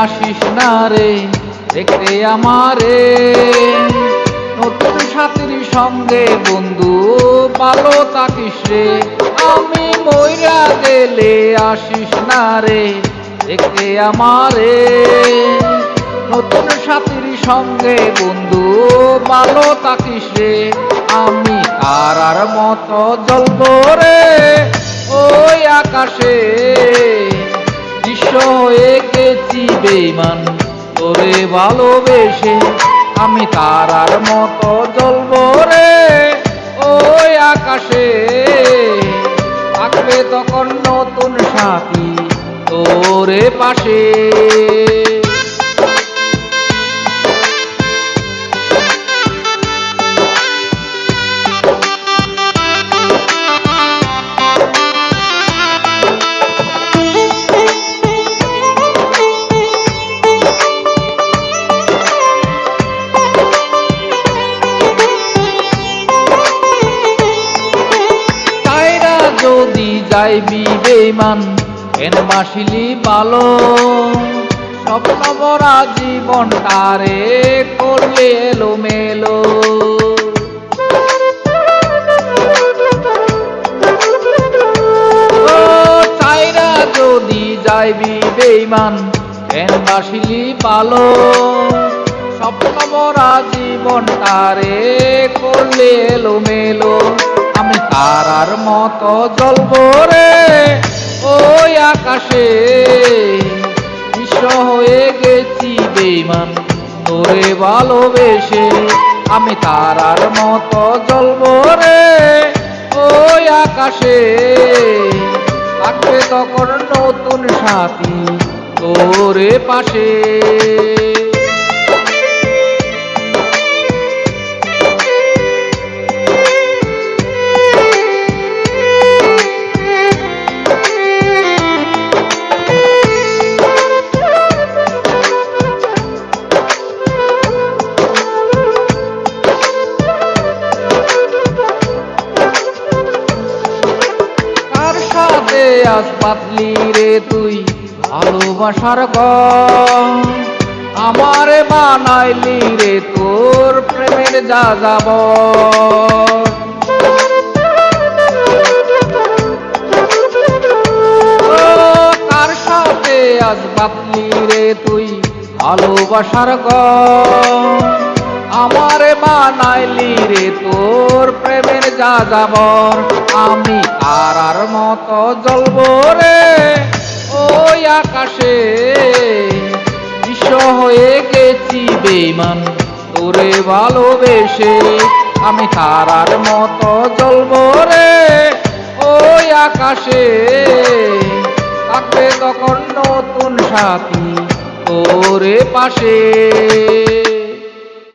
আসিস না রে দেখতে আমারে, নতুন সাথীর সঙ্গে বন্ধু ভালো থাকিস রে। আমি মইরা গেলে আসিস না রে দেখতে আমারে, নতুন সাথীর সঙ্গে বন্ধু ভালো থাকিস রে। আমি তারার মতো জ্বলবো রে ওই আকাশে, দৃশ্য হয়ে গেছি বেঈমান তোরে ভালোবেসে। আমি তারার মতো জ্বলবো রে ওই আকাশে, থাকবে তখন নতুন সাথী তোরে পাশে। যদি যাইবি বেঈমান কেন বাসিলি ভালো, স্বপ্ন ভরা জীবনটারে করলে এলোমেলো। চাইরা যদি যাইবি বেঈমান কেন বাসিলি ভালো, স্বপ্ন ভরা জীবনটারে করলে এলোমেলো। আমি তারার মতো জ্বলবো রে ওই আকাশে, দৃশ্য হয়ে গেছি বেঈমান তোরে ভালোবেসে। আমি তারার মতো জ্বলবো রে ওই আকাশে, থাকবে তখন নতুন সাথী তোরে পাশে। আজ পাতলি রে তুই ভালোবাসার ঘর, আমারে বানাইলি রে তোর প্রেমের যাযাবর। কার সাথে আজ পাতলি রে তুই ভালোবাসার ঘর, আমারে বানাইলি রে তোর প্রেমের যাযাবর। আমি তারার মতো জ্বলবো রে ওই আকাশে, দৃশ্য হয়ে গেছি বেঈমান তোরে ভালোবেসে। আমি তারার মতো জ্বলবো রে ওই আকাশে, থাকবে তখন নতুন সাথী তোরে পাশে।